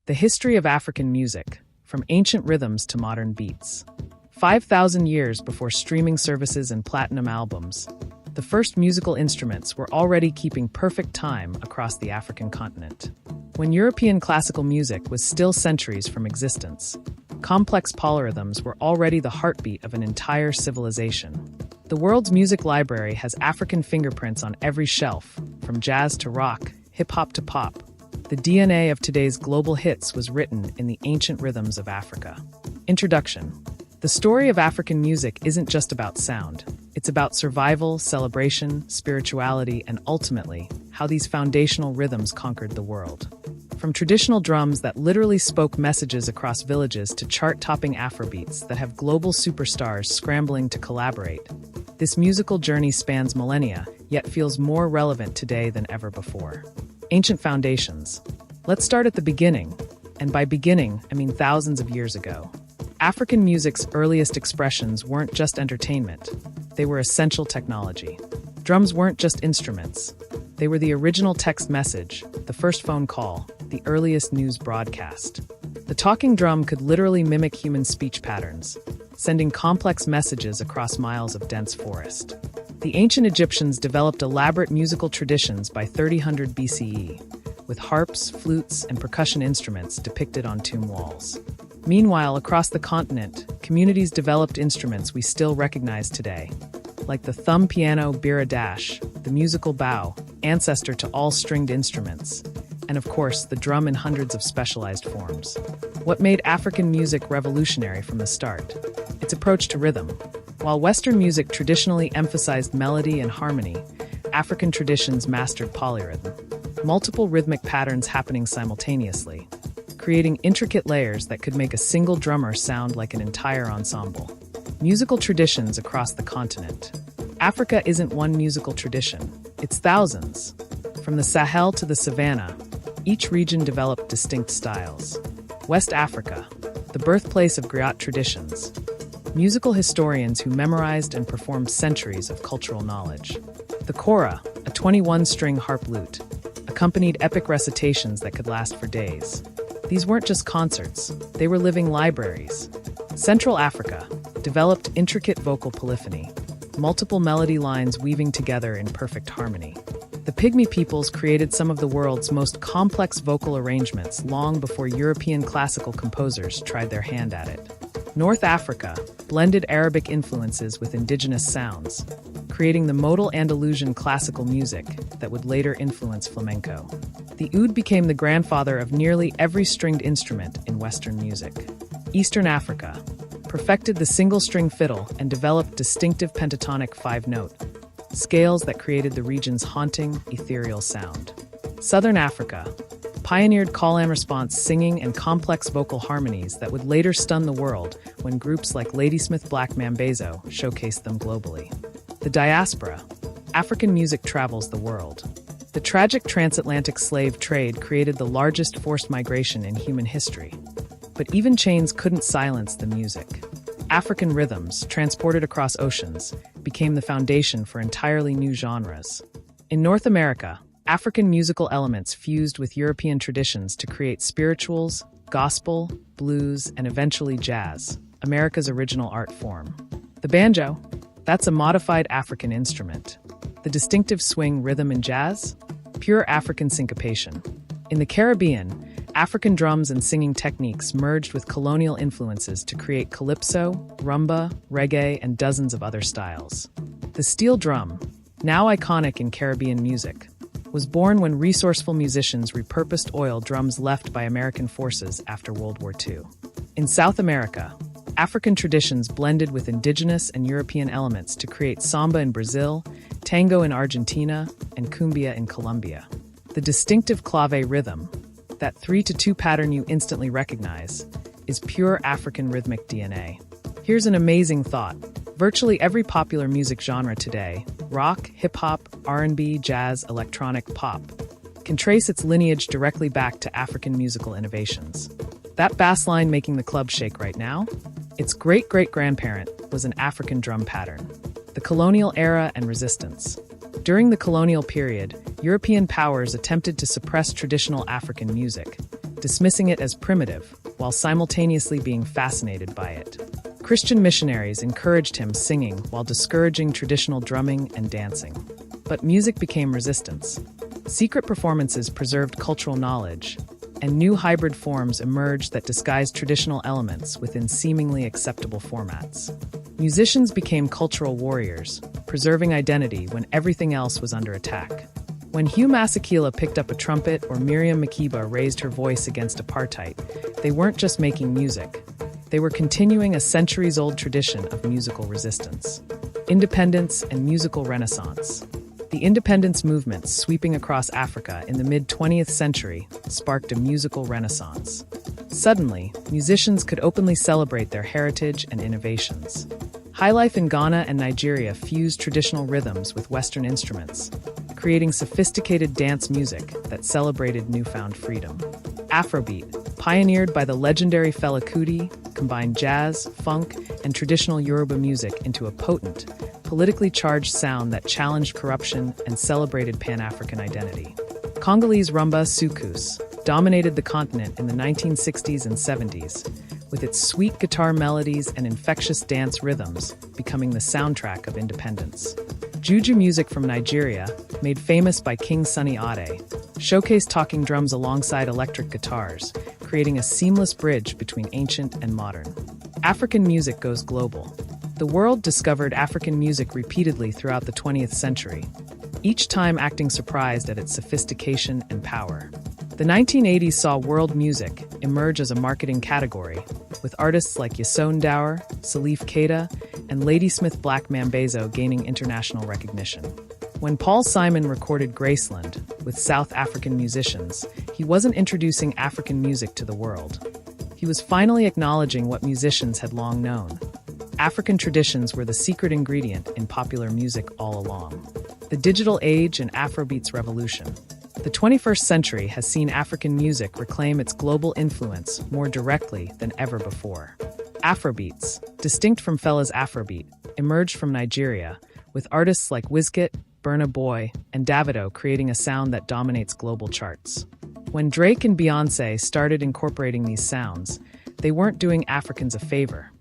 The history of African music, from ancient rhythms to modern beats. 5,000 years before streaming services and platinum albums, the first musical instruments were already keeping perfect time across the African continent. When European classical music was still centuries from existence, complex polyrhythms were already the heartbeat of an entire civilization. The world's music library has African fingerprints on every shelf, from jazz to rock, hip-hop to pop. The DNA of today's global hits was written in the ancient rhythms of Africa. Introduction. The story of African music isn't just about sound. It's about survival, celebration, spirituality, and ultimately, how these foundational rhythms conquered the world. From traditional drums that literally spoke messages across villages to chart-topping Afrobeats that have global superstars scrambling to collaborate, this musical journey spans millennia, yet feels more relevant today than ever before. Ancient foundations. Let's start at the beginning, and by beginning, I mean thousands of years ago. African music's earliest expressions weren't just entertainment, they were essential technology. Drums weren't just instruments, they were the original text message, the first phone call, the earliest news broadcast. The talking drum could literally mimic human speech patterns, sending complex messages across miles of dense forest. The ancient Egyptians developed elaborate musical traditions by 3000 BCE, with harps, flutes, and percussion instruments depicted on tomb walls. Meanwhile, across the continent, communities developed instruments we still recognize today, like the thumb piano bira dash, the musical bow, ancestor to all stringed instruments, and of course, the drum in hundreds of specialized forms. What made African music revolutionary from the start? Its approach to rhythm. While Western music traditionally emphasized melody and harmony, African traditions mastered polyrhythm, multiple rhythmic patterns happening simultaneously, creating intricate layers that could make a single drummer sound like an entire ensemble. Musical traditions across the continent. Africa isn't one musical tradition, it's thousands. From the Sahel to the Savannah, each region developed distinct styles. West Africa, the birthplace of griot traditions. Musical historians who memorized and performed centuries of cultural knowledge. The Kora, a 21-string harp lute, accompanied epic recitations that could last for days. These weren't just concerts, they were living libraries. Central Africa developed intricate vocal polyphony, multiple melody lines weaving together in perfect harmony. The Pygmy peoples created some of the world's most complex vocal arrangements long before European classical composers tried their hand at it. North Africa blended Arabic influences with indigenous sounds, creating the modal Andalusian classical music that would later influence flamenco. The oud became the grandfather of nearly every stringed instrument in Western music. Eastern Africa perfected the single-string fiddle and developed distinctive pentatonic five-note scales that created the region's haunting, ethereal sound. Southern Africa pioneered call and response singing and complex vocal harmonies that would later stun the world when groups like Ladysmith Black Mambazo showcased them globally. The Diaspora. African music travels the world. The tragic transatlantic slave trade created the largest forced migration in human history. But even chains couldn't silence the music. African rhythms, transported across oceans, became the foundation for entirely new genres. In North America, African musical elements fused with European traditions to create spirituals, gospel, blues, and eventually jazz, America's original art form. The banjo, that's a modified African instrument. The distinctive swing rhythm in jazz, pure African syncopation. In the Caribbean, African drums and singing techniques merged with colonial influences to create calypso, rumba, reggae, and dozens of other styles. The steel drum, now iconic in Caribbean music, was born when resourceful musicians repurposed oil drums left by American forces after World War II. In South America, African traditions blended with indigenous and European elements to create samba in Brazil, tango in Argentina, and cumbia in Colombia. The distinctive clave rhythm, that 3-2 pattern you instantly recognize, is pure African rhythmic DNA. Here's an amazing thought. Virtually every popular music genre today, rock, hip-hop, R&B, jazz, electronic, pop, can trace its lineage directly back to African musical innovations. That bass line making the club shake right now? Its great-great-grandparent was an African drum pattern. The colonial era and resistance. During the colonial period, European powers attempted to suppress traditional African music, dismissing it as primitive, while simultaneously being fascinated by it. Christian missionaries encouraged him singing while discouraging traditional drumming and dancing. But music became resistance. Secret performances preserved cultural knowledge, and new hybrid forms emerged that disguised traditional elements within seemingly acceptable formats. Musicians became cultural warriors, preserving identity when everything else was under attack. When Hugh Masekela picked up a trumpet or Miriam Makeba raised her voice against apartheid, they weren't just making music. They were continuing a centuries-old tradition of musical resistance. Independence and musical renaissance. The independence movement sweeping across Africa in the mid-20th century sparked a musical renaissance. Suddenly, musicians could openly celebrate their heritage and innovations. Highlife in Ghana and Nigeria fused traditional rhythms with Western instruments, creating sophisticated dance music that celebrated newfound freedom. Afrobeat, pioneered by the legendary Fela Kuti, combined jazz, funk, and traditional Yoruba music into a potent, politically charged sound that challenged corruption and celebrated Pan-African identity. Congolese rumba soukous dominated the continent in the 1960s and 70s, with its sweet guitar melodies and infectious dance rhythms becoming the soundtrack of independence. Juju music from Nigeria, made famous by King Sunny Ade, showcased talking drums alongside electric guitars, creating a seamless bridge between ancient and modern. African music goes global. The world discovered African music repeatedly throughout the 20th century, each time acting surprised at its sophistication and power. The 1980s saw world music emerge as a marketing category, with artists like Yasone Daur, Salif Keita, and Ladysmith Black Mambazo gaining international recognition. When Paul Simon recorded Graceland with South African musicians, he wasn't introducing African music to the world. He was finally acknowledging what musicians had long known. African traditions were the secret ingredient in popular music all along. The digital age and Afrobeats revolution. The 21st century has seen African music reclaim its global influence more directly than ever before. Afrobeats, distinct from Fela's Afrobeat, emerged from Nigeria, with artists like Wizkid, Burna Boy, and Davido creating a sound that dominates global charts. When Drake and Beyoncé started incorporating these sounds, they weren't doing Africans a favor.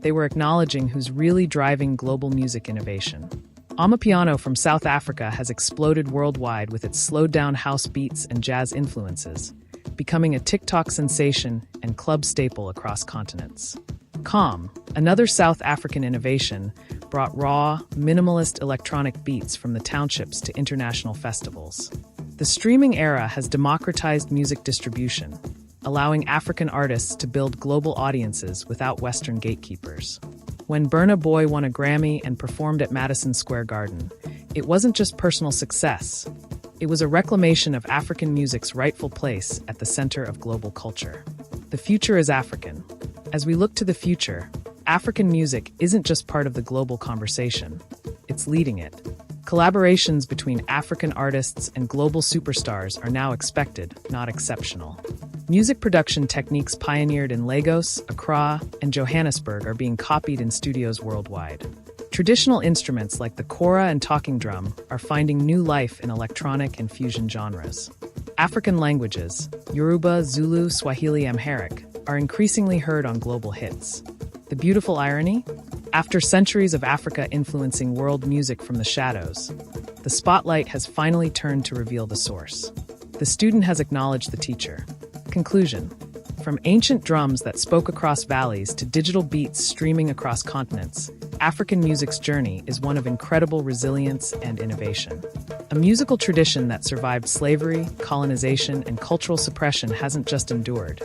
They were acknowledging who's really driving global music innovation. Amapiano from South Africa has exploded worldwide with its slowed-down house beats and jazz influences, becoming a TikTok sensation and club staple across continents. Calm, another South African innovation, brought raw, minimalist electronic beats from the townships to international festivals. The streaming era has democratized music distribution, allowing African artists to build global audiences without Western gatekeepers. When Burna Boy won a Grammy and performed at Madison Square Garden, it wasn't just personal success. It was a reclamation of African music's rightful place at the center of global culture. The future is African. As we look to the future, African music isn't just part of the global conversation, it's leading it. Collaborations between African artists and global superstars are now expected, not exceptional. Music production techniques pioneered in Lagos, Accra, and Johannesburg are being copied in studios worldwide. Traditional instruments like the Kora and talking drum are finding new life in electronic and fusion genres. African languages, Yoruba, Zulu, Swahili, Amharic, are increasingly heard on global hits. The beautiful irony? After centuries of Africa influencing world music from the shadows, the spotlight has finally turned to reveal the source. The student has acknowledged the teacher. Conclusion. From ancient drums that spoke across valleys to digital beats streaming across continents, African music's journey is one of incredible resilience and innovation. A musical tradition that survived slavery, colonization, and cultural suppression hasn't just endured.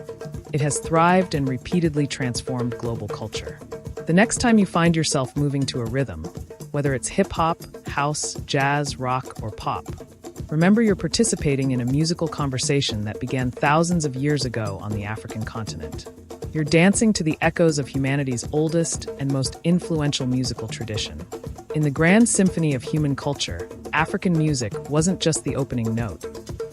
It has thrived and repeatedly transformed global culture. The next time you find yourself moving to a rhythm, whether it's hip-hop, house, jazz, rock, or pop, remember you're participating in a musical conversation that began thousands of years ago on the African continent. You're dancing to the echoes of humanity's oldest and most influential musical tradition. In the grand symphony of human culture, African music wasn't just the opening note.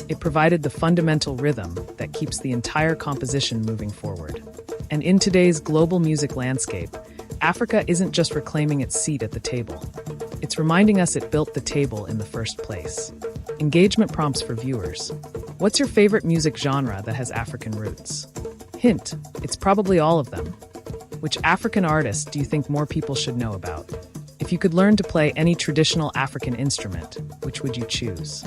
It provided the fundamental rhythm that keeps the entire composition moving forward. And in today's global music landscape, Africa isn't just reclaiming its seat at the table. It's reminding us it built the table in the first place. Engagement prompts for viewers. What's your favorite music genre that has African roots? Hint, it's probably all of them. Which African artist do you think more people should know about? If you could learn to play any traditional African instrument, which would you choose?